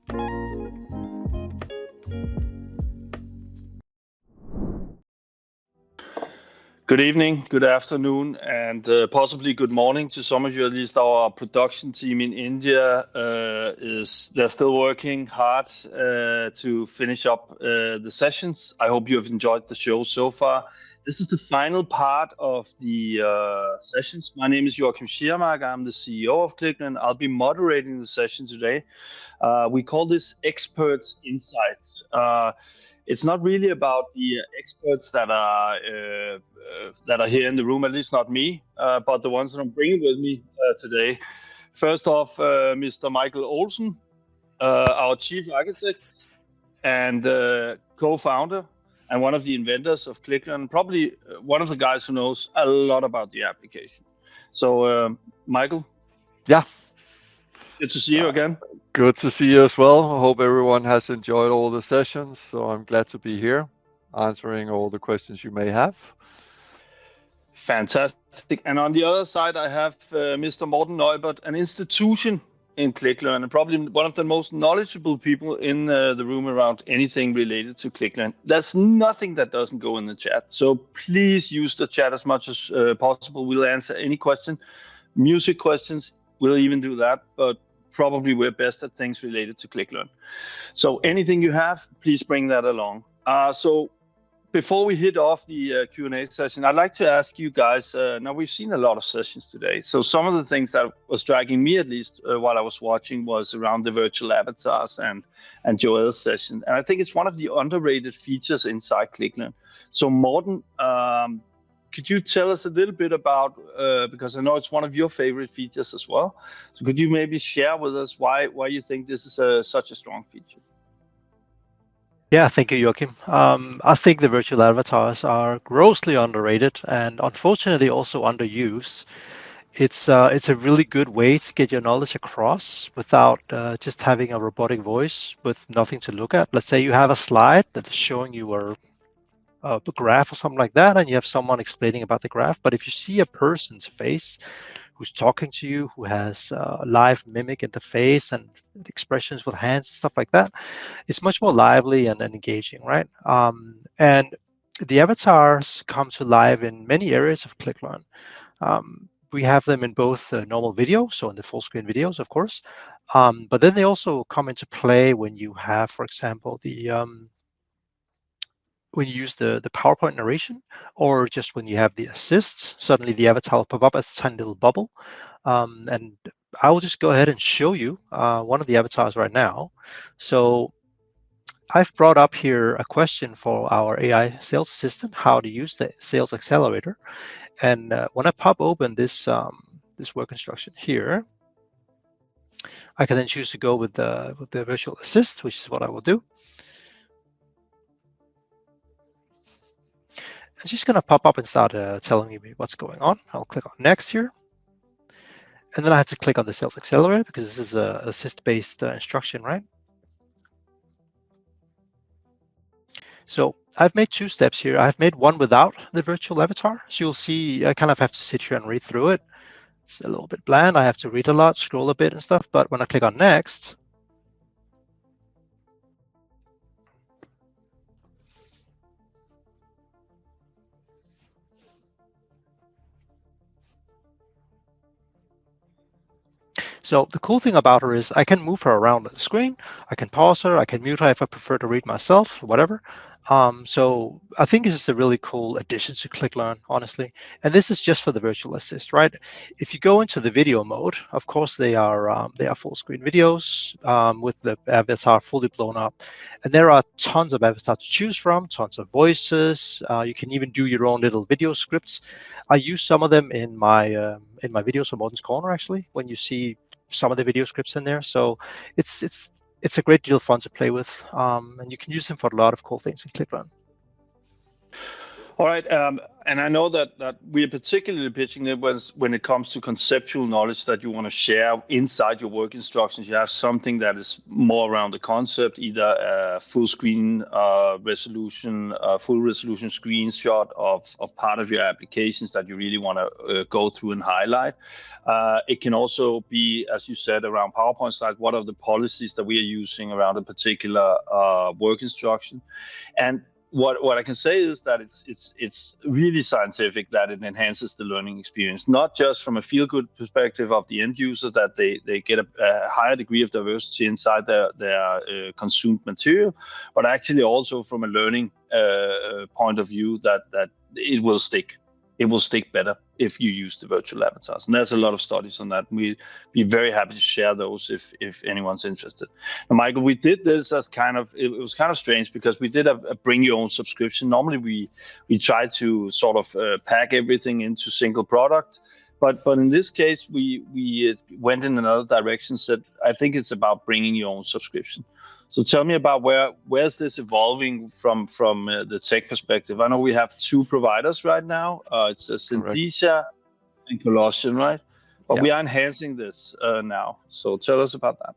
Good evening, good afternoon, and possibly good morning to some of you. At least our production team in India they're still working hard to finish up the sessions. I hope you have enjoyed the show so far. This is the final part of the sessions. My name is Joachim. I'm the CEO of ClickLearn. I'll be moderating the session today. We call this Experts Insights. It's not really about the experts that are here in the room, at least not me, but the ones that I'm bringing with me today. First off, Mr. Michael Olsen, our chief architect and co-founder and one of the inventors of ClickLearn, probably one of the guys who knows a lot about the application. So, Michael. Yeah. Good to see you again. Good to see you as well. I hope everyone has enjoyed all the sessions. So I'm glad to be here answering all the questions you may have. Fantastic. And on the other side, I have Mr. Morten, an institution in ClickLearn, and probably one of the most knowledgeable people in the room around anything related to ClickLearn. There's nothing that doesn't go in the chat. So please use the chat as much as possible. We'll answer any question, music questions. We'll even do that, but probably we're best at things related to ClickLearn. So anything you have, please bring that along. So before we hit off the Q&A session, I'd like to ask you guys, now we've seen a lot of sessions today. So some of the things that was striking me, at least while I was watching, was around the virtual avatars and Joel's session. And I think it's one of the underrated features inside ClickLearn. So Morten, could you tell us a little bit about, because I know it's one of your favorite features as well. So could you maybe share with us why you think this is such a strong feature? Yeah, thank you, Joachim. I think the virtual avatars are grossly underrated and unfortunately also underused. It's a really good way to get your knowledge across without just having a robotic voice with nothing to look at. Let's say you have a slide that is showing you a graph or something like that, and you have someone explaining about the graph. But if you see a person's face who's talking to you, who has live mimic interface and expressions with hands and stuff like that, it's much more lively and engaging, right? And the avatars come to life in many areas of ClickLearn. We have them in both normal video, so in the full screen videos, of course, but then they also come into play when you have, for example, when you use the PowerPoint narration, or just when you have the assists, suddenly the avatar will pop up as a tiny little bubble. And I will just go ahead and show you one of the avatars right now. So I've brought up here a question for our AI sales assistant, how to use the sales accelerator. And when I pop open this work instruction here, I can then choose to go with the virtual assist, which is what I will do. It's just going to pop up and start telling me what's going on. I'll click on next here. And then I have to click on the sales accelerator because this is a assist-based instruction, right? So I've made two steps here. I've made one without the virtual avatar. So you'll see I kind of have to sit here and read through it. It's a little bit bland. I have to read a lot, scroll a bit and stuff. But when I click on next, so the cool thing about her is I can move her around on the screen. I can pause her. I can mute her if I prefer to read myself, whatever. So I think this is a really cool addition to ClickLearn, honestly. And this is just for the virtual assist, right? If you go into the video mode, of course they are full screen videos with the avatar fully blown up, and there are tons of avatars to choose from, tons of voices. You can even do your own little video scripts. I use some of them in my videos for Morten's Corner, actually, when you see some of the video scripts in there. So it's a great deal of fun to play with, and you can use them for a lot of cool things in ClickLearn. All right, and I know that we are particularly pitching it when it comes to conceptual knowledge that you want to share inside your work instructions. You have something that is more around the concept, either a full screen resolution, full resolution screenshot of part of your applications that you really want to go through and highlight. It can also be, as you said, around PowerPoint slides. What are the policies that we are using around a particular work instruction? And what I can say is that it's really scientific that it enhances the learning experience, not just from a feel-good perspective of the end user that they get a higher degree of diversity inside their consumed material, but actually also from a learning point of view that it will stick. It will stick better if you use the virtual avatars, and there's a lot of studies on that. We'd be very happy to share those if anyone's interested. And Michael, we did this as kind of, it was kind of strange because we did a bring your own subscription. Normally we try to sort of pack everything into single product, but in this case we went in another direction. Said I think it's about bringing your own subscription. So tell me about where's this evolving from the tech perspective. I know we have two providers right now. It's Synthesia and Olsen, right? But we are enhancing this now. So tell us about that.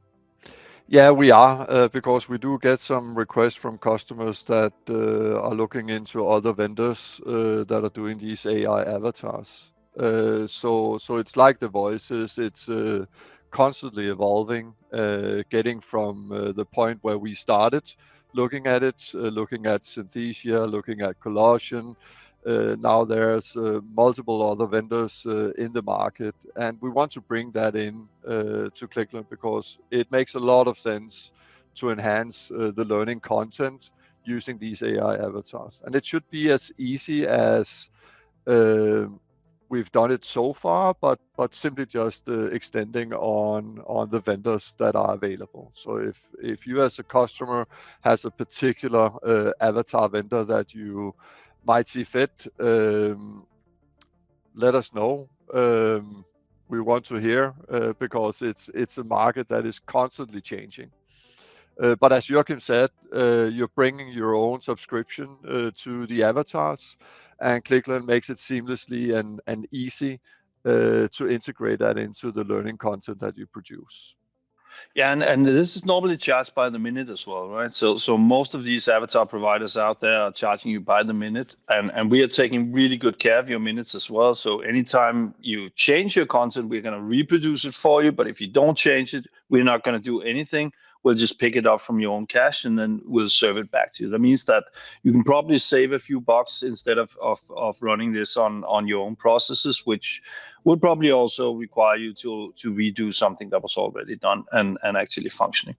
Yeah, we are, because we do get some requests from customers that are looking into other vendors that are doing these AI avatars. So it's like the voices, it's constantly evolving, getting from the point where we started looking at it, looking at Synthesia, looking at Collagen. Now there's multiple other vendors in the market, and we want to bring that in to ClickLearn because it makes a lot of sense to enhance the learning content using these AI avatars. And it should be as easy as we've done it so far, but simply just extending on the vendors that are available. So if you as a customer has a particular avatar vendor that you might see fit, let us know. We want to hear because it's a market that is constantly changing. But as Joachim said, you're bringing your own subscription to the avatars, and ClickLearn makes it seamlessly and easy to integrate that into the learning content that you produce. Yeah, and this is normally charged by the minute as well, right? So most of these avatar providers out there are charging you by the minute, and we are taking really good care of your minutes as well. So anytime you change your content, we're going to reproduce it for you. But if you don't change it, we're not going to do anything. We'll just pick it up from your own cache and then we'll serve it back to you. That means that you can probably save a few bucks instead of running this on your own processes, which would probably also require you to redo something that was already done and actually functioning.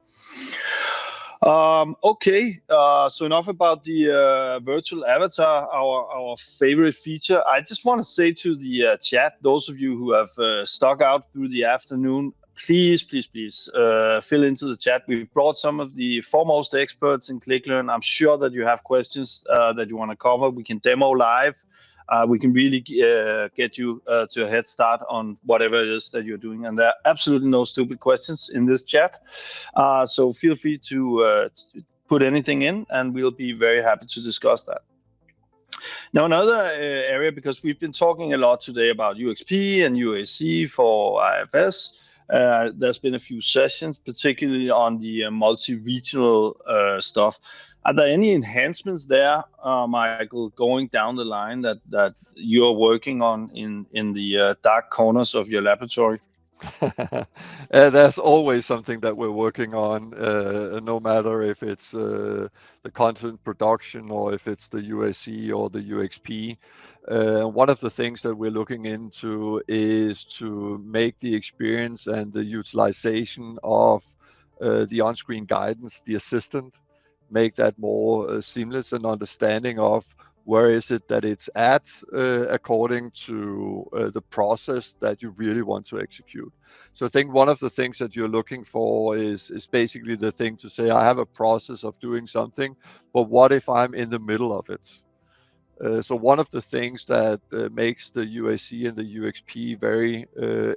Okay, so enough about the virtual avatar, our favorite feature. I just want to say to the chat, those of you who have stuck out through the afternoon, please fill into the chat. We've brought some of the foremost experts in ClickLearn. I'm sure that you have questions that you want to cover. We can demo live. We can really get you to a head start on whatever it is that you're doing. And there are absolutely no stupid questions in this chat. So feel free to put anything in, and we'll be very happy to discuss that. Now, another area, because we've been talking a lot today about UXP and UAC for IFS. There's been a few sessions, particularly on the multi-regional stuff. Are there any enhancements there, Michael, going down the line that you're working on in the dark corners of your laboratory? There's always something that we're working on, no matter if it's the content production or if it's the UAC or the UXP. One of the things that we're looking into is to make the experience and the utilization of the on-screen guidance, the assistant, make that more seamless and understanding of where is it that it's at according to the process that you really want to execute. So I think one of the things that you're looking for is basically the thing to say, I have a process of doing something, but what if I'm in the middle of it? So one of the things that makes the UAC and the UXP very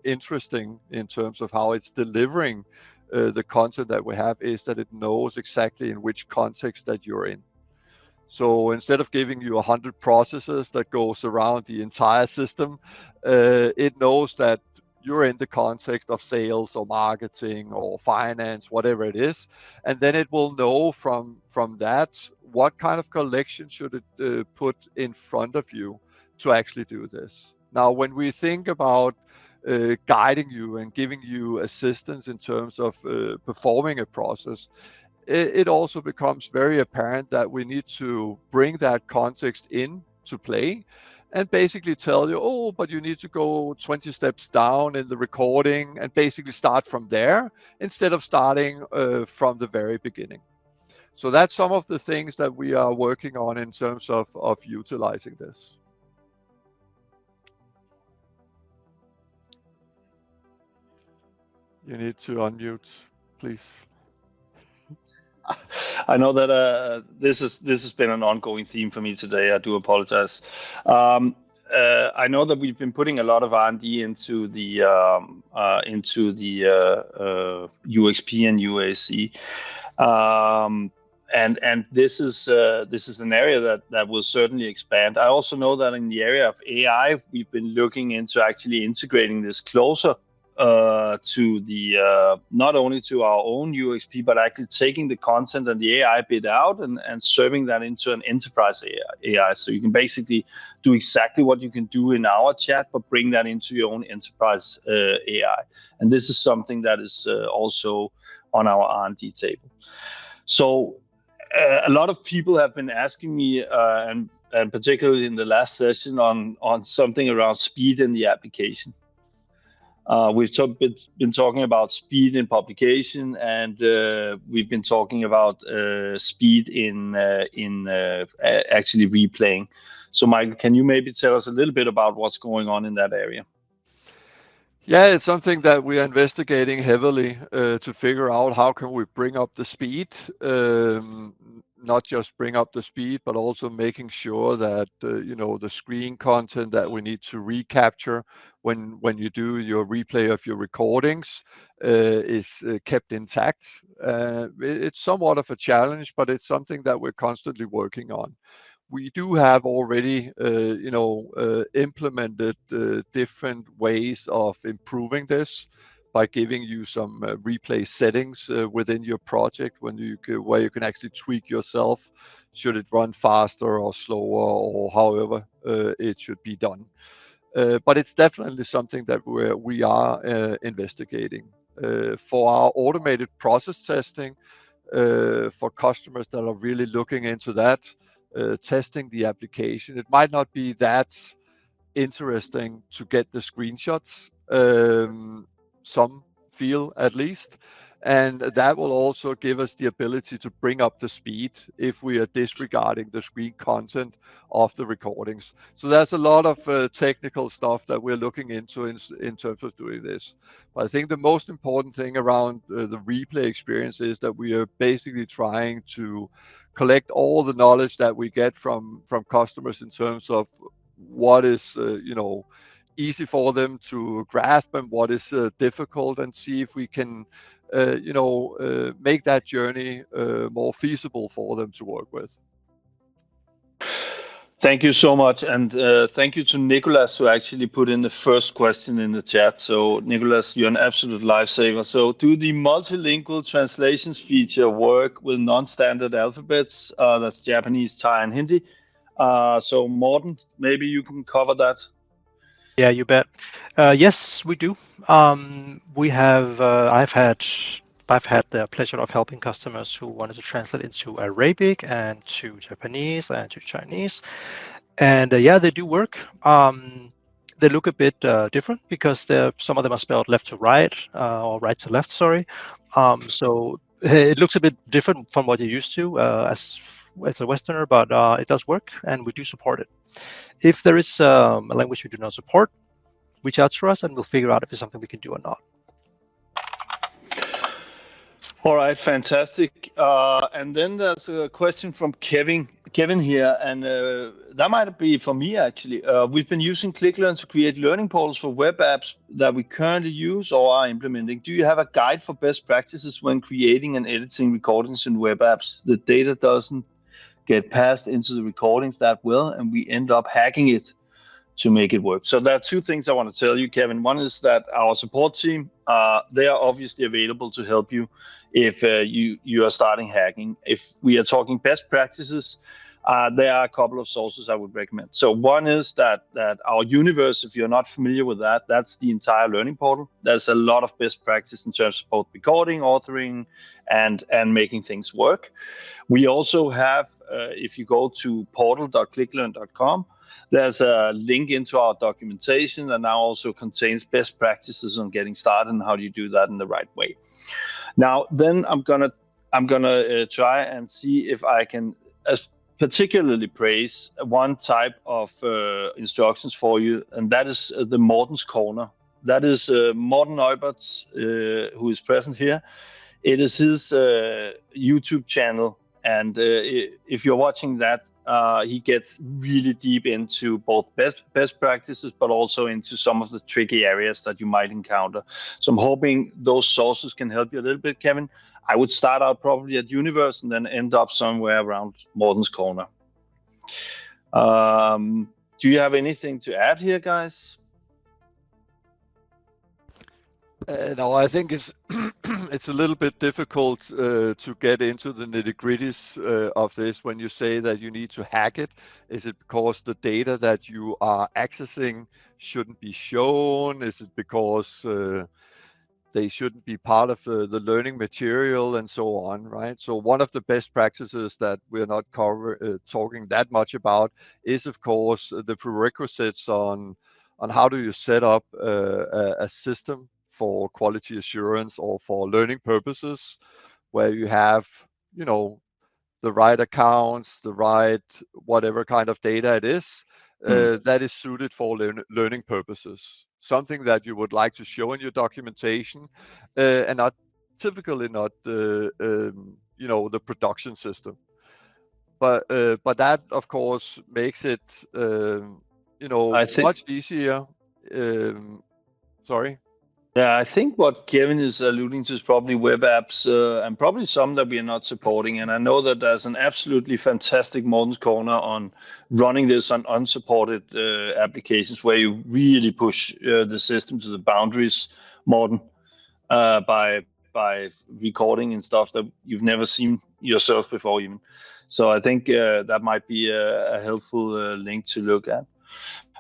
interesting in terms of how it's delivering the content that we have is that it knows exactly in which context that you're in. So instead of giving you 100 processes that goes around the entire system, it knows that you're in the context of sales or marketing or finance, whatever it is, and then it will know from that what kind of collection should it put in front of you to actually do this. Now, when we think about guiding you and giving you assistance in terms of performing a process, it also becomes very apparent that we need to bring that context in to play and basically tell you, oh, but you need to go 20 steps down in the recording and basically start from there instead of starting from the very beginning. So that's some of the things that we are working on in terms of utilizing this. You need to unmute, please. I know that this has been an ongoing theme for me today. I do apologize. I know that we've been putting a lot of R&D into the UXP and UAC, and this is an area that will certainly expand. I also know that in the area of AI, we've been looking into actually integrating this closer to the not only to our own UXP, but actually taking the content and the AI bit out and serving that into an enterprise AI. So you can basically do exactly what you can do in our chat, but bring that into your own enterprise AI. And this is something that is also on our R&D table. So a lot of people have been asking me, and particularly in the last session, on something around speed in the application. We've been talking about speed in publication, and we've been talking about speed in actually replaying. So, Michael, can you maybe tell us a little bit about what's going on in that area? Yeah, it's something that we are investigating heavily to figure out how can we bring up the speed, not just bring up the speed, but also making sure that the screen content that we need to recapture when you do your replay of your recordings is kept intact. It's somewhat of a challenge, but it's something that we're constantly working on. We do have already, implemented different ways of improving this by giving you some replay settings within your project where you can actually tweak yourself. Should it run faster or slower, or however it should be done? But it's definitely something that we are investigating. For our automated process testing, for customers that are really looking into that, testing the application, it might not be that interesting to get the screenshots, some feel at least, and that will also give us the ability to bring up the speed if we are disregarding the screen content of the recordings. So there's a lot of technical stuff that we're looking into in terms of doing this. But I think the most important thing around the replay experience is that we are basically trying to collect all the knowledge that we get from customers in terms of what is easy for them to grasp and what is difficult, and see if we can make that journey more feasible for them to work with. Thank you so much, and thank you to Nicholas, who actually put in the first question in the chat. So Nicholas, you're an absolute lifesaver. So do the multilingual translations feature work with non-standard alphabets? That's Japanese, Thai, and Hindi. So Morten, maybe you can cover that. Yeah, you bet. Yes, we do. We have. I've had the pleasure of helping customers who wanted to translate into Arabic and to Japanese and to Chinese, and yeah, they do work. They look a bit different because some of them are spelled left to right or right to left. Sorry. So it looks a bit different from what you're used to as a Westerner, but it does work, and we do support it. If there is a language we do not support, reach out to us and we'll figure out if it's something we can do or not. All right, fantastic. And then there's a question from Kevin here, and that might be for me actually. We've been using ClickLearn to create learning portals for web apps that we currently use or are implementing. Do you have a guide for best practices when creating and editing recordings in web apps? The data doesn't get passed into the recordings that will, and we end up hacking it to make it work. So there are two things I want to tell you, Kevin. One is that our support team, they are obviously available to help you if you are starting hacking. If we are talking best practices, there are a couple of sources I would recommend. So one is that our universe, if you're not familiar with that, that's the entire learning portal. There's a lot of best practice in terms of both recording, authoring, and making things work. We also have, if you go to portal.clicklearn.com, there's a link into our documentation that now also contains best practices on getting started and how do you do that in the right way. Now, then I'm gonna try and see if I can particularly praise one type of instructions for you, and that is the Morten's Corner. That is Morten Neubert, who is present here. It is his YouTube channel, and if you're watching that, he gets really deep into both best practices, but also into some of the tricky areas that you might encounter. So I'm hoping those sources can help you a little bit, Kevin. I would start out probably at Universe and then end up somewhere around Morten's Corner. Do you have anything to add here, guys? No, I think it's it's a little bit difficult to get into the nitty-gritties of this when you say that you need to hack it. Is it because the data that you are accessing shouldn't be shown? Is it because they shouldn't be part of the learning material and so on, right? So one of the best practices that we're not talking that much about is, of course, the prerequisites on how do you set up a system for quality assurance or for learning purposes, where you have, you know, the right accounts, the right whatever kind of data it is, that is suited for learning purposes. Something that you would like to show in your documentation, and not typically not, you know, the production system. But that of course makes it, you know, much easier. Sorry. Yeah, I think what Kevin is alluding to is probably web apps and probably some that we are not supporting. And I know that there's an absolutely fantastic Morten's Corner on running this on unsupported applications where you really push the system to the boundaries, Morten, by recording and stuff that you've never seen yourself before even. So I think that might be a helpful link to look at.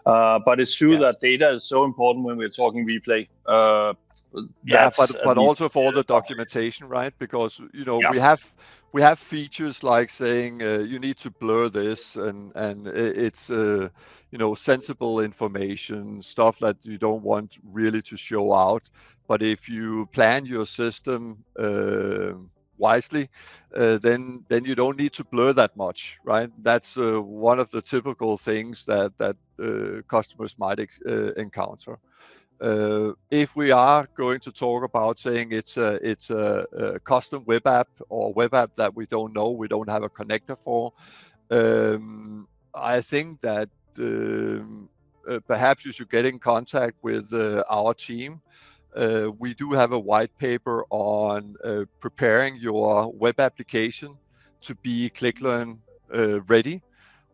But it's true that data is so important when we're talking replay. But also for the documentation, right? Because, you know, we have features like saying you need to blur this, and it's you know, sensible information, stuff that you don't want really to show out. But if you plan your system wisely, then you don't need to blur that much, right? That's one of the typical things that customers might encounter. If we are going to talk about saying it's a custom web app or web app that we don't know, we don't have a connector for, I think that perhaps you should get in contact with our team. We do have a white paper on preparing your web application to be ClickLearn ready,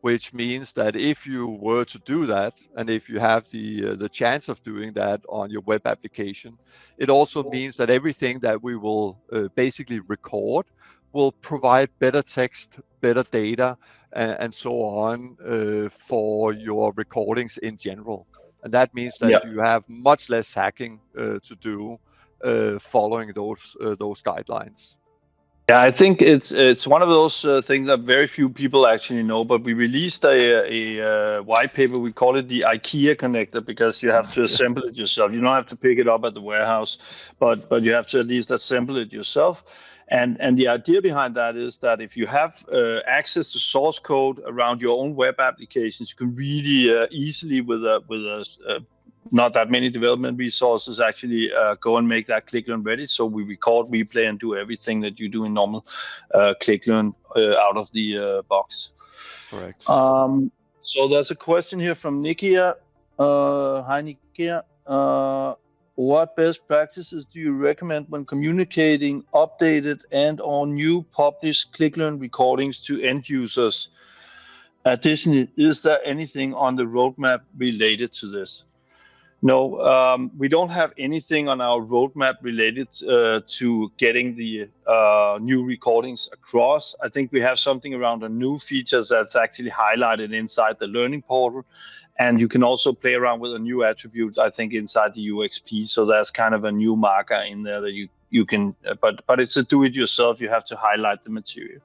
which means that if you were to do that, and if you have the chance of doing that on your web application, it also means that everything that we will basically record will provide better text, better data, and so on for your recordings in general. And that means that you have much less hacking to do following those guidelines. Yeah, I think it's one of those things that very few people actually know. But we released a white paper. We call it the IKEA connector because you have to assemble it yourself. You don't have to pick it up at the warehouse, but you have to at least assemble it yourself. And the idea behind that is that if you have access to source code around your own web applications, you can really easily with not that many development resources actually go and make that ClickLearn ready. So we record, replay, and do everything that you do in normal ClickLearn out of the box. Correct. So there's a question here from Nikia. Hi, Nikia. what best practices do you recommend when communicating updated and or new published ClickLearn recordings to end users? Additionally, is there anything on the roadmap related to this? No, we don't have anything on our roadmap related to getting the new recordings across. I think we have something around the new features that's actually highlighted inside the learning portal. And you can also play around with a new attribute, I think, inside the UXP. So there's kind of a new marker in there that you can, but it's a do-it-yourself. You have to highlight the material.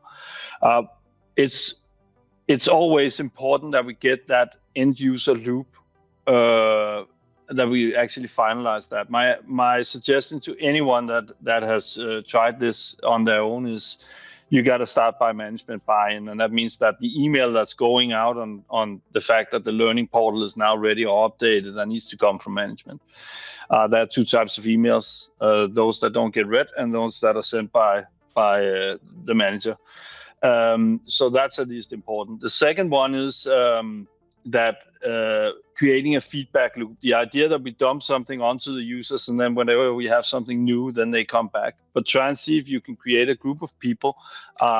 It's always important that we get that end user loop, that we actually finalize that. My suggestion to anyone that has tried this on their own is you got to start by management buy-in, and that means that the email that's going out on the fact that the learning portal is now ready or updated, that needs to come from management. There are two types of emails: those that don't get read and those that are sent by the manager. So that's at least important. The second one is that creating a feedback loop. The idea that we dump something onto the users, and then whenever we have something new, then they come back. But try and see if you can create a group of people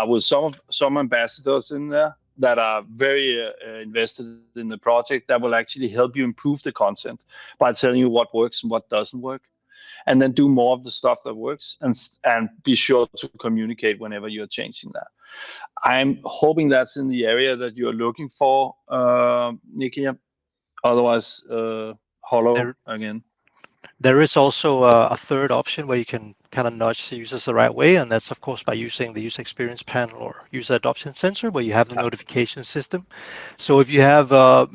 with some ambassadors in there that are very invested in the project, that will actually help you improve the content by telling you what works and what doesn't work. And then do more of the stuff that works, and be sure to communicate whenever you're changing that. I'm hoping that's in the area that you're looking for, Nikki. Otherwise, hollow again. There is also a third option where you can kind of nudge the users the right way, and that's of course by using the user experience panel or user adoption sensor, where you have the notification system. So if you have a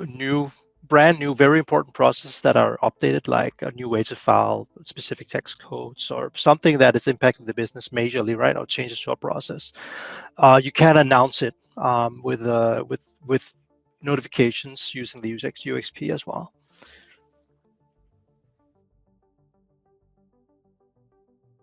brand new, very important processes that are updated, like a new way to file specific text codes or something that is impacting the business majorly, right, or changes to a process, you can announce it with notifications using the UXP as well.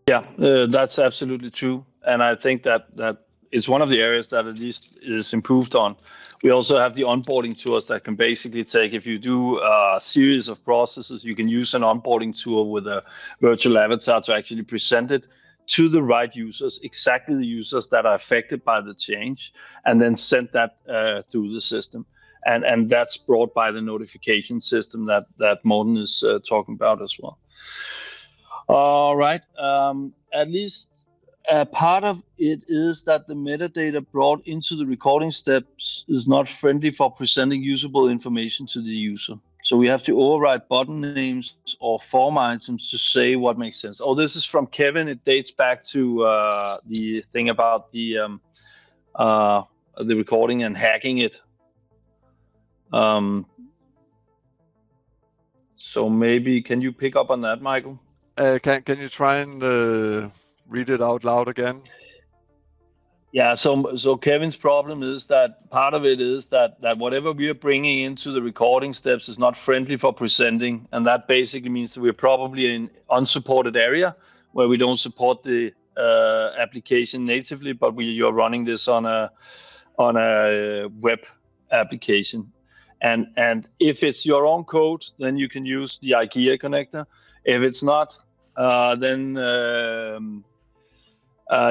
Yeah, that's absolutely true, and I think that is one of the areas that at least is improved on. We also have the onboarding tools that can basically take, if you do a series of processes, you can use an onboarding tool with a virtual avatar to actually present it to the right users, exactly the users that are affected by the change, and then send that through the system. And that's brought by the notification system that Morten is talking about as well. All right. At least part of it is that the metadata brought into the recording steps is not friendly for presenting usable information to the user. So we have to override button names or form items to say what makes sense. Oh, this is from Kevin. It dates back to the thing about the recording and hacking it. So maybe can you pick up on that, Michael? Can you try and read it out loud again? Yeah, so Kevin's problem is that part of it is that whatever we are bringing into the recording steps is not friendly for presenting, and that basically means that we're probably in unsupported area where we don't support the application natively, but you're running this on a web application, and if it's your own code, then you can use the IKEA connector. If it's not, then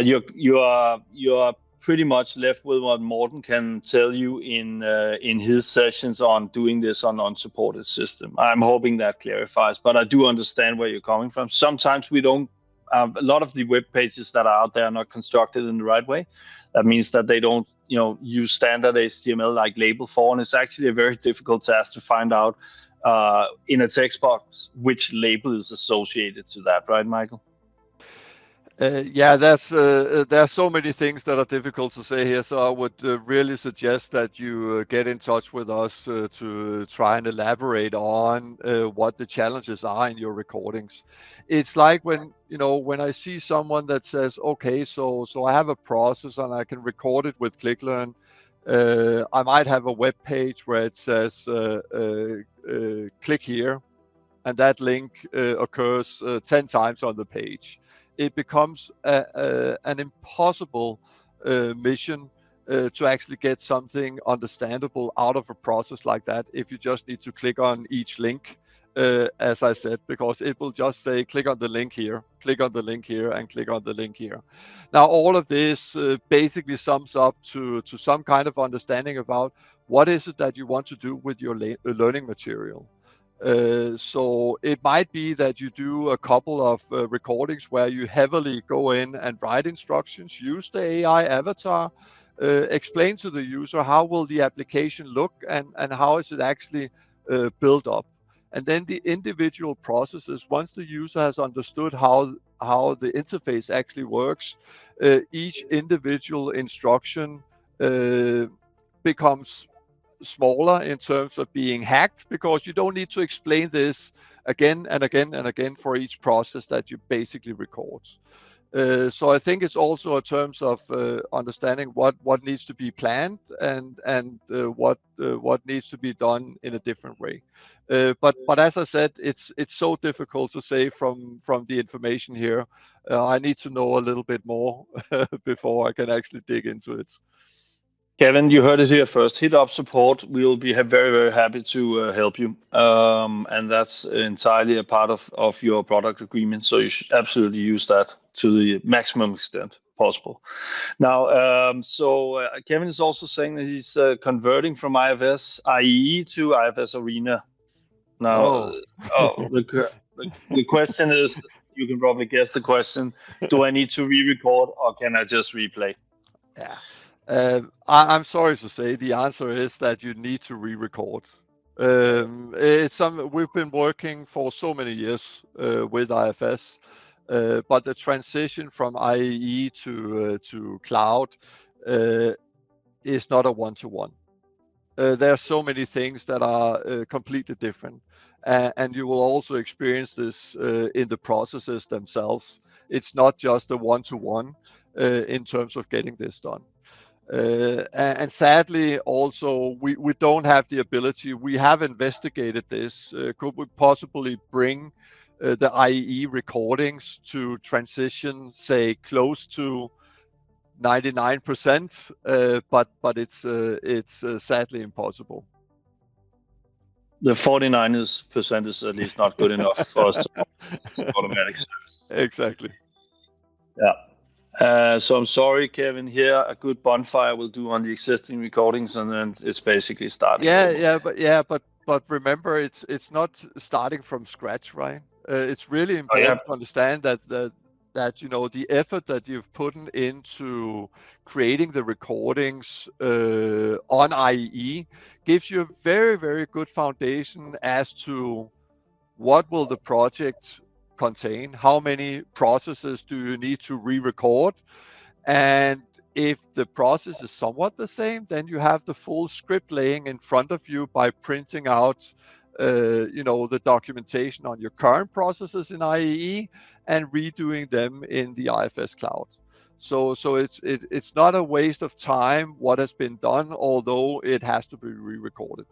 you are pretty much left with what Morten can tell you in his sessions on doing this on unsupported system. I'm hoping that clarifies, but I do understand where you're coming from. Sometimes we don't. A lot of the web pages that are out there are not constructed in the right way. That means that they don't, use standard HTML like label for, and it's actually a very difficult task to find out in a text box which label is associated to that, right, Michael? Yeah, there are so many things that are difficult to say here, so I would really suggest that you get in touch with us to try and elaborate on what the challenges are in your recordings. It's like when I see someone that says, okay, so I have a process and I can record it with ClickLearn. I might have a web page where it says click here, and that link occurs 10 times on the page. It becomes an impossible mission to actually get something understandable out of a process like that if you just need to click on each link, as I said, because it will just say click on the link here, click on the link here, and click on the link here. Now all of this basically sums up to some kind of understanding about what is it that you want to do with your learning material. So it might be that you do a couple of recordings where you heavily go in and write instructions, use the AI avatar, explain to the user how will the application look and how is it actually built up. And then the individual processes, once the user has understood how the interface actually works, each individual instruction becomes smaller in terms of being hacked, because you don't need to explain this again and again and again for each process that you basically record. So I think it's also in terms of understanding what needs to be planned and what needs to be done in a different way. But as I said, it's so difficult to say from the information here. I need to know a little bit more before I can actually dig into it. Kevin, you heard it here first. Hit up support. We'll be very, very happy to help you. And that's entirely a part of your product agreement. So you should absolutely use that to the maximum extent possible. Now, Kevin is also saying that he's converting from IFS IEE to IFS Arena. Now, the question is, you can probably guess the question, do I need to re-record or can I just replay? Yeah. I'm sorry to say the answer is that you need to re-record. We've been working for so many years with IFS, but the transition from IEE to cloud is not a one-to-one. There are so many things that are completely different, and you will also experience this in the processes themselves. It's not just a one-to-one in terms of getting this done. And sadly, also, we don't have the ability. We have investigated this. Could we possibly bring the IEE recordings to transition, say, close to 99%? But it's sadly impossible. The 49% is at least not good enough for us to automatic service. Exactly. Yeah. So I'm sorry, Kevin. Here, a good bonfire will do on the existing recordings, and then it's basically starting. But remember, it's not starting from scratch, right? It's really important to understand that you know the effort that you've put into creating the recordings on IEE gives you a very, very good foundation as to what will the project contain, how many processes do you need to re-record, and if the process is somewhat the same, then you have the full script laying in front of you by printing out the documentation on your current processes in IEE and redoing them in the IFS cloud. So it's not a waste of time what has been done, although it has to be re-recorded.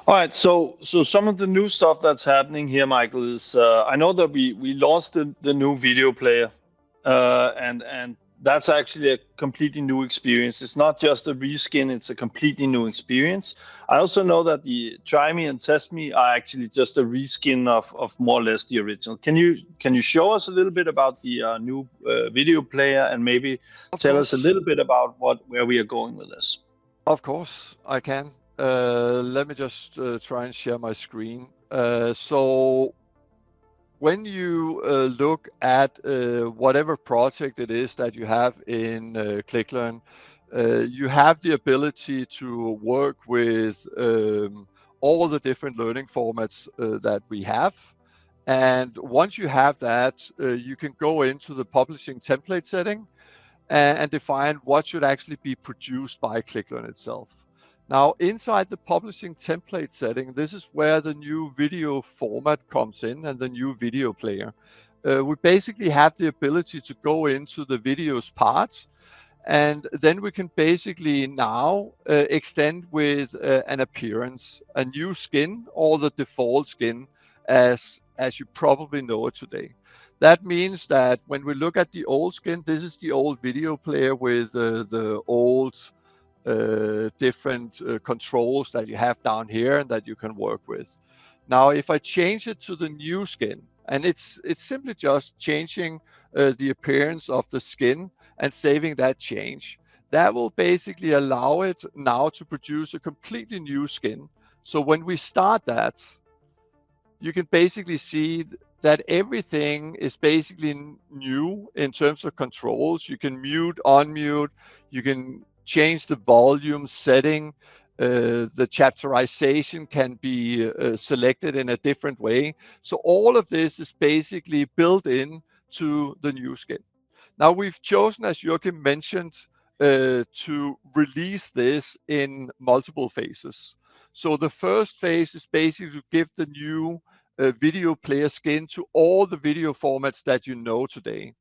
All right, so some of the new stuff that's happening here, Michael, is I know that we launched the new video player, and that's actually a completely new experience. It's not just a reskin; it's a completely new experience. I also know that the Try Me and Test Me are actually just a reskin of more or less the original. Can you show us a little bit about the new video player and maybe tell us a little bit about where we are going with this? Of course, I can. Let me just try and share my screen. So when you look at whatever project it is that you have in ClickLearn, you have the ability to work with all the different learning formats that we have. And once you have that, you can go into the publishing template setting and define what should actually be produced by ClickLearn itself. Now, inside the publishing template setting, this is where the new video format comes in and the new video player. We basically have the ability to go into the videos part, and then we can basically now extend with an appearance, a new skin, or the default skin as you probably know it today. That means that when we look at the old skin, this is the old video player with the old different controls that you have down here and that you can work with. Now, if I change it to the new skin, and it's simply just changing the appearance of the skin and saving that change, that will basically allow it now to produce a completely new skin. So when we start that, you can basically see that everything is basically new in terms of controls. You can mute, unmute, you can change the volume setting, the chapterization can be selected in a different way. So all of this is basically built in to the new skin. Now we've chosen, as Joachim mentioned, to release this in multiple phases. So the first phase is basically to give the new video player skin to all the video formats that you know today.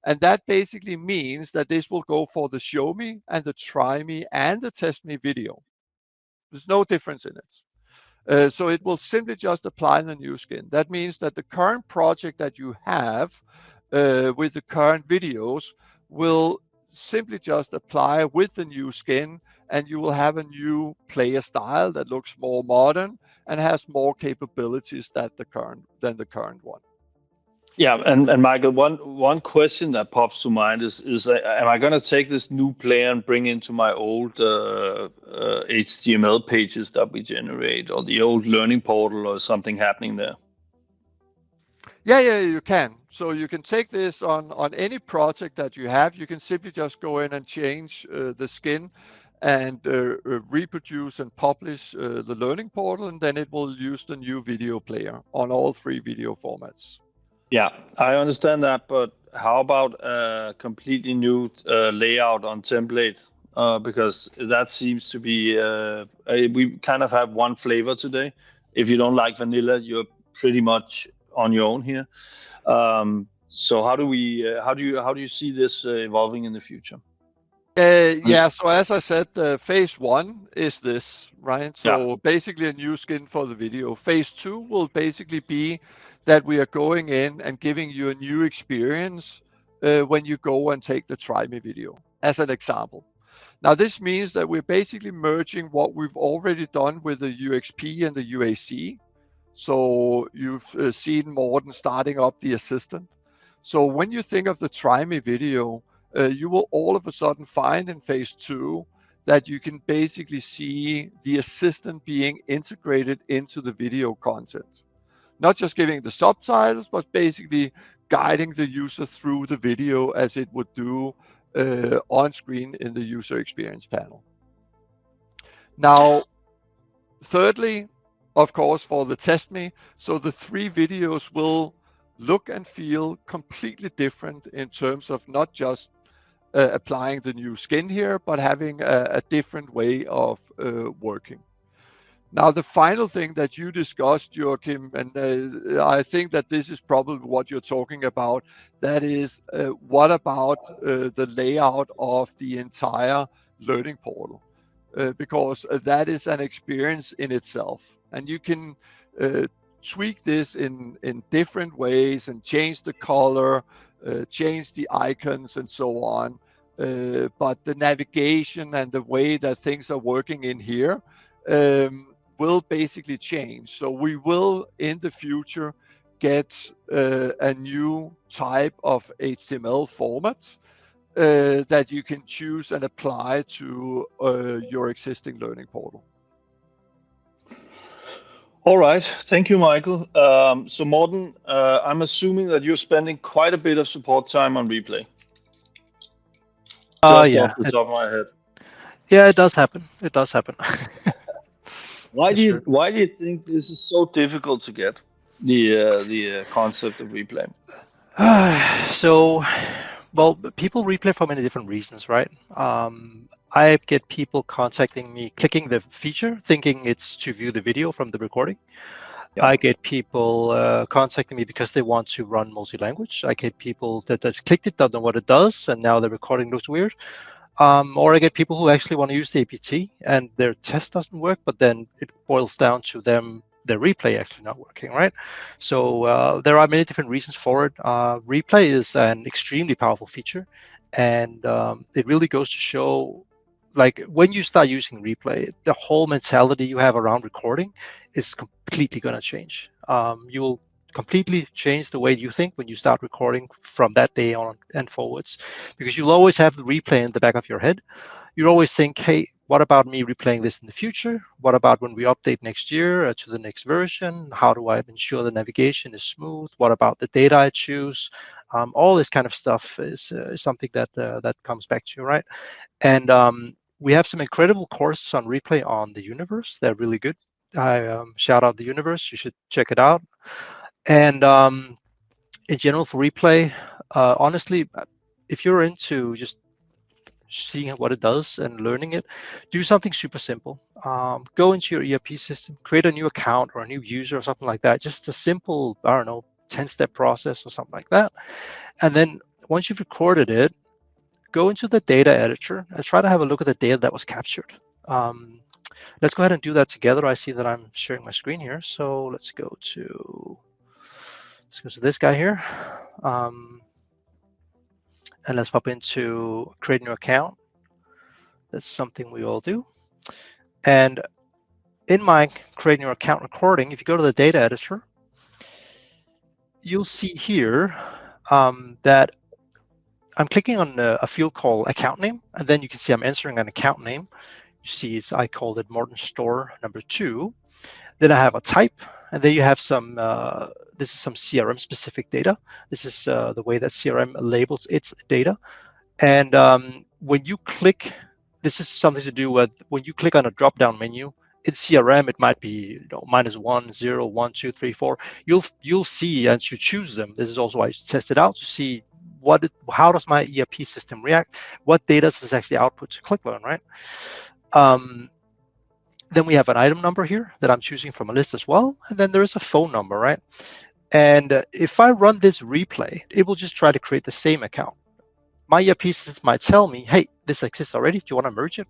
And that basically means that this will go for the show me and the try me and the test me video. There's no difference in it. So it will simply just apply the new skin. That means that the current project that you have with the current videos will simply just apply with the new skin, and you will have a new player style that looks more modern and has more capabilities than the current one. Yeah, and Michael, one question that pops to mind is am I going to take this new player and bring into my old HTML pages that we generate, or the old learning portal, or something happening there? Yeah, you can. So you can take this on any project that you have. You can simply just go in and change the skin and reproduce and publish the learning portal, and then it will use the new video player on all 3 video formats. Yeah, I understand that, but how about a completely new layout on template? Because that seems to be we kind of have one flavor today. If you don't like vanilla, you're pretty much on your own here. So how do you see this evolving in the future? Yeah, so as I said, phase 1 is this, right? So Yeah. basically a new skin for the video. Phase 2 will basically be that we are going in and giving you a new experience when you go and take the Try Me video, as an example. Now this means that we're basically merging what we've already done with the UXP and the UAC. So you've seen Morten starting up the assistant. So when you think of the Try Me video, you will all of a sudden find in phase 2 that you can basically see the assistant being integrated into the video content. Not just giving the subtitles, but basically guiding the user through the video as it would do on screen in the user experience panel. Now, thirdly, of course, for the test me, so the 3 videos will look and feel completely different in terms of not just applying the new skin here, but having a different way of working. Now, the final thing that you discussed, Joachim, and I think that this is probably what you're talking about, that is what about the layout of the entire learning portal? Because that is an experience in itself. And you can tweak this in different ways and change the color, change the icons and so on. But the navigation and the way that things are working in here will basically change. So we will in the future get a new type of HTML format that you can choose and apply to your existing learning portal. All right, thank you, Michael. So Morten, I'm assuming that you're spending quite a bit of support time on replay. Just off the top of my head. Yeah, it does happen. It does happen. Why do you think this is so difficult to get the concept of replay? So, well, people replay for many different reasons, right? I get people contacting me, clicking the feature, thinking it's to view the video from the recording. Yeah. I get people contacting me because they want to run multi-language. I get people that's clicked it, don't know what it does, and now the recording looks weird. Or I get people who actually want to use the APT and their test doesn't work, but then it boils down to them their replay actually not working, right? So there are many different reasons for it. Replay is an extremely powerful feature, and it really goes to show, like when you start using replay, the whole mentality you have around recording is completely going to change. You'll completely change the way you think when you start recording from that day on and forwards, because you'll always have the replay in the back of your head. You always think, hey, what about me replaying this in the future? What about when we update next year to the next version? How do I ensure the navigation is smooth? What about the data I choose? All this kind of stuff is something that that comes back to you, right? And we have some incredible courses on replay on the Universe. They're really good. I shout out the Universe. You should check it out. And in general, for replay, honestly, if you're into just seeing what it does and learning it, do something super simple. Go into your ERP system, create a new account or a new user or something like that. Just a simple, I don't know, 10-step process or something like that. And then once you've recorded it, go into the data editor and try to have a look at the data that was captured. Let's go ahead and do that together. I see that I'm sharing my screen here. So let's go to this guy here. And let's pop into create a new account. That's something we all do. And in my create new account recording, if you go to the data editor, you'll see here that I'm clicking on a field called account name, and then you can see I'm entering an account name. You see I called it Morten Store number 2. Then I have a type, and then you have some, this is some CRM specific data. This is the way that CRM labels its data. And when you click, this is something to do with when you click on a drop-down menu in CRM, it might be -1, 0, 1, 2, 3, 4. You'll see as you choose them. This is also why you test it out to see how does my ERP system react? What data does this actually output to ClickLearn, right? Then we have an item number here that I'm choosing from a list as well, and then there is a phone number, right? And if I run this replay, it will just try to create the same account. My ERP system might tell me, hey, this exists already. Do you want to merge it?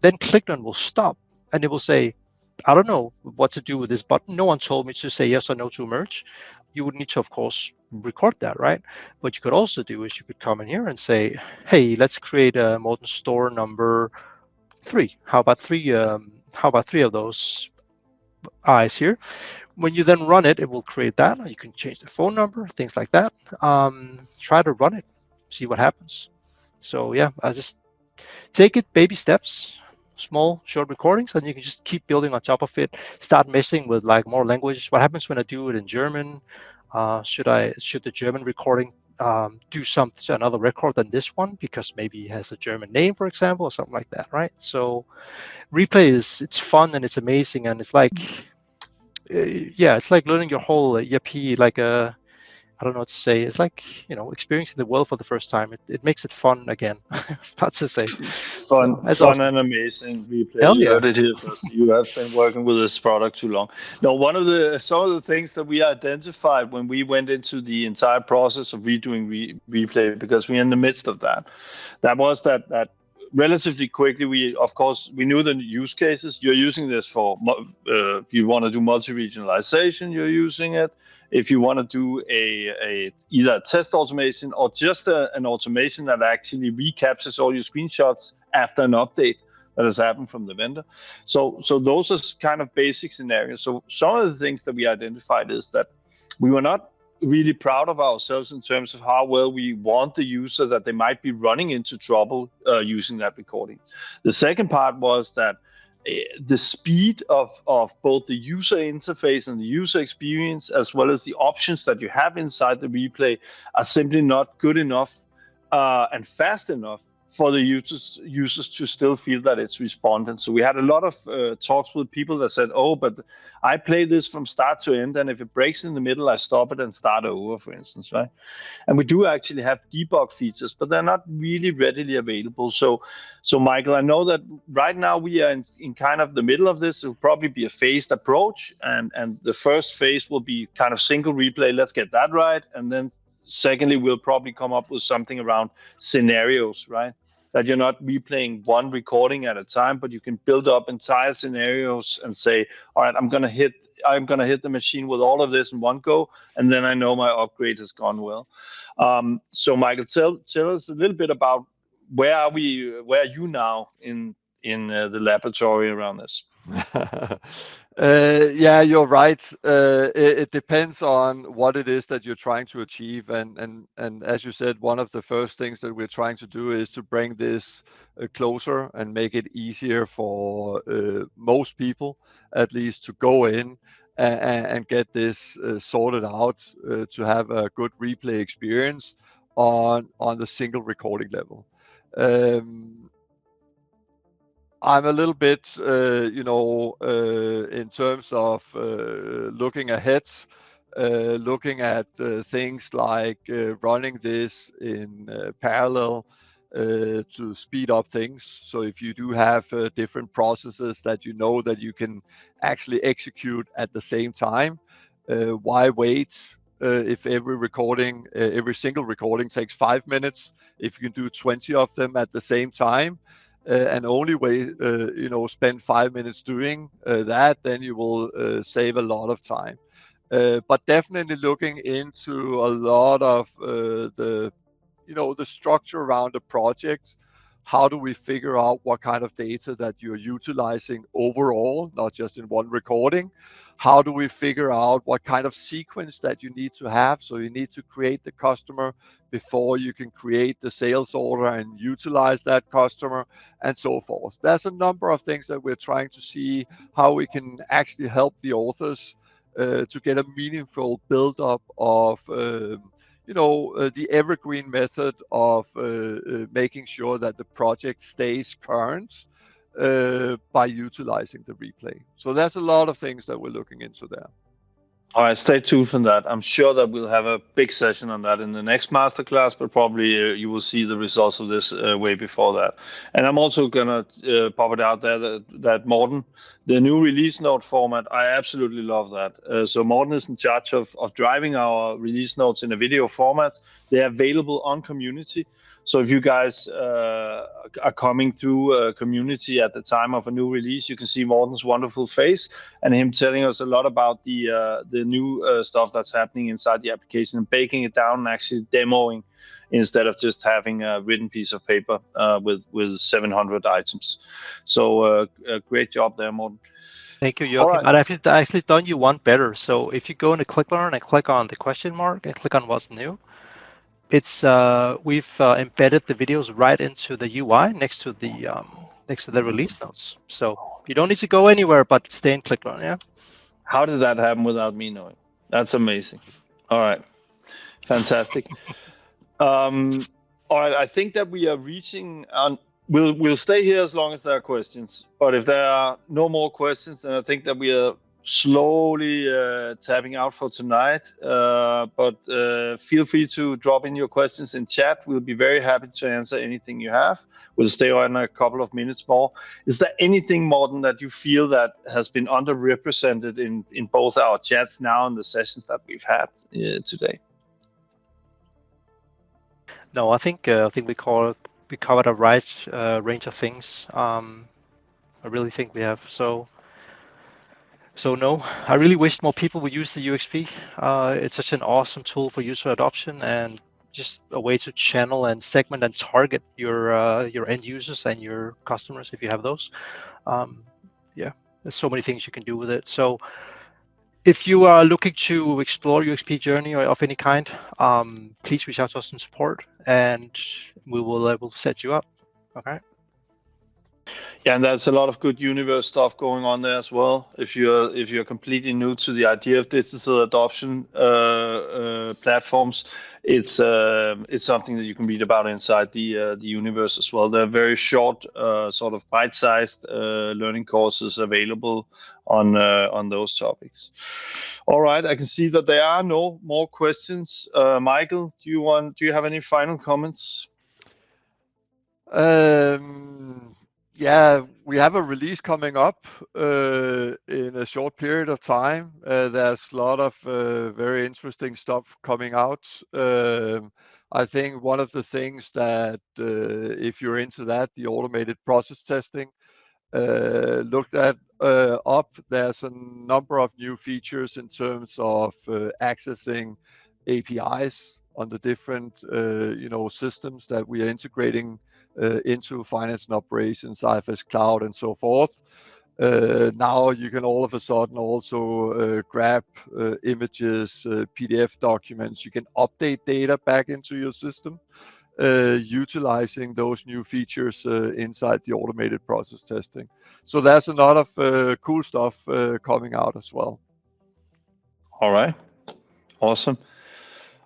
Then ClickLearn will stop and it will say, I don't know what to do with this button. No one told me to say yes or no to merge. You would need to, of course, record that, right? What you could also do is you could come in here and say, hey, let's create a Morten Store number 3. How about three of those eyes here? When you then run it, it will create that. You can change the phone number, things like that. Try to run it, see what happens. So yeah, I just take it baby steps, small short recordings, and you can just keep building on top of it. Start messing with like more languages. What happens when I do it in German? Should the German recording do another record than this one because maybe it has a German name, for example, or something like that, right? So replay it's fun and it's amazing, and it's like yeah, it's like learning your whole ERP like a I don't know what to say. It's like, experiencing the world for the first time. It makes it fun again. It's hard to say. Fun, So, that's fun awesome. and amazing replay. Hell You yeah. heard it here first. You have been working with this product too long. No, some of the things that we identified when we went into the entire process of redoing replay, because we're in the midst of that was that relatively quickly we knew the use cases. You're using this for if you want to do multi-regionalization, you're using it. If you want to do either a test automation or just an automation that actually recaptures all your screenshots after an update that has happened from the vendor. So those are kind of basic scenarios. So some of the things that we identified is that we were not really proud of ourselves in terms of how well we want the user that they might be running into trouble using that recording. The second part was that the speed of both the user interface and the user experience, as well as the options that you have inside the replay, are simply not good enough and fast enough for the users to still feel that it's responsive. So we had a lot of talks with people that said, oh, but I play this from start to end, and if it breaks in the middle, I stop it and start over, for instance, right? And we do actually have debug features, but they're not really readily available. So Michael, I know that right now we are in kind of the middle of this. It will probably be a phased approach, and the first phase will be kind of single replay. Let's get that right, and then secondly, we'll probably come up with something around scenarios, right? That you're not replaying one recording at a time, but you can build up entire scenarios and say, all right, I'm going to hit I'm going to hit the machine with all of this in one go, and then I know my upgrade has gone well. So Michael, tell us a little bit about where are you now in the laboratory around this? Yeah, you're right. It depends on what it is that you're trying to achieve, and as you said, one of the first things that we're trying to do is to bring this closer and make it easier for most people, at least, to go in and get this sorted out to have a good replay experience on the single recording level. I'm a little bit, in terms of looking ahead, looking at things like running this in parallel to speed up things. So if you do have different processes that you know that you can actually execute at the same time, why wait? If every single recording takes 5 minutes, if you can do 20 of them at the same time, and only spend 5 minutes doing that, then you will save a lot of time. But definitely looking into a lot of the structure around the project. How do we figure out what kind of data that you're utilizing overall, not just in one recording? How do we figure out what kind of sequence that you need to have? So you need to create the customer before you can create the sales order and utilize that customer, and so forth. There's a number of things that we're trying to see how we can actually help the authors to get a meaningful build-up of the evergreen method of making sure that the project stays current by utilizing the replay. So there's a lot of things that we're looking into there. All right, stay tuned for that. I'm sure that we'll have a big session on that in the next masterclass, but probably you will see the results of this way before that. And I'm also gonna pop it out there that Morten, the new release note format, I absolutely love that. So Morten is in charge of driving our release notes in a video format. They're available on community. So if you guys are coming through community at the time of a new release, you can see Morten's wonderful face and him telling us a lot about the new stuff that's happening inside the application and breaking it down and actually demoing instead of just having a written piece of paper with 700 items. So great job there, Morten. Thank you, Joachim. Right. I've actually done you one better. So if you go into ClickLearn and click on the question mark and click on what's new, it's we've embedded the videos right into the UI next to the release notes. So you don't need to go anywhere but stay in ClickLearn. Yeah. How did that happen without me knowing? That's amazing. All right, fantastic. All right, I think that we are reaching on. We'll stay here as long as there are questions. But if there are no more questions, then I think that we are slowly tapping out for tonight. But feel free to drop in your questions in chat. We'll be very happy to answer anything you have. We'll stay on a couple of minutes more. Is there anything, Morten, that you feel that has been underrepresented in both our chats now and the sessions that we've had today? No, I think we covered a right range of things. I really think we have. So no, I really wish more people would use the UXP. It's such an awesome tool for user adoption and just a way to channel and segment and target your end users and your customers if you have those. Yeah, there's so many things you can do with it. So if you are looking to explore UXP journey or of any kind, please reach out to us in support, and we'll set you up. Okay. Yeah, and there's a lot of good universe stuff going on there as well. If you're completely new to the idea of digital adoption platforms, it's something that you can read about inside the universe as well. There are very short, sort of bite-sized learning courses available on those topics. All right, I can see that there are no more questions. Michael, do you have any final comments? Yeah, we have a release coming up in a short period of time. There's a lot of very interesting stuff coming out. I think one of the things that, if you're into that, the automated process testing, looked at up, there's a number of new features in terms of accessing APIs on the different systems that we are integrating into finance and operations, IFS Cloud, and so forth. Now you can all of a sudden also grab images, PDF documents. You can update data back into your system, utilizing those new features inside the automated process testing. So there's a lot of cool stuff coming out as well. All right, awesome.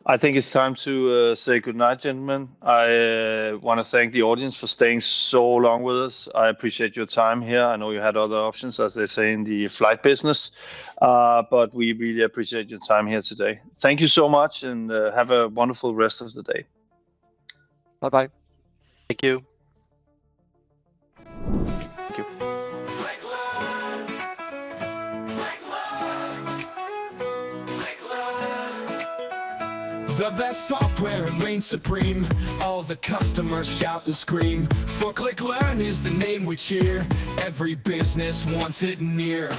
I think it's time to say goodnight, gentlemen. I want to thank the audience for staying so long with us. I appreciate your time here. I know you had other options, as they say in the flight business, but we really appreciate your time here today. Thank you so much, and have a wonderful rest of the day. Bye-bye. Thank you. Thank you. The best software reigns supreme. All the customers shout and scream. For ClickLearn is the name we cheer. Every business wants it near.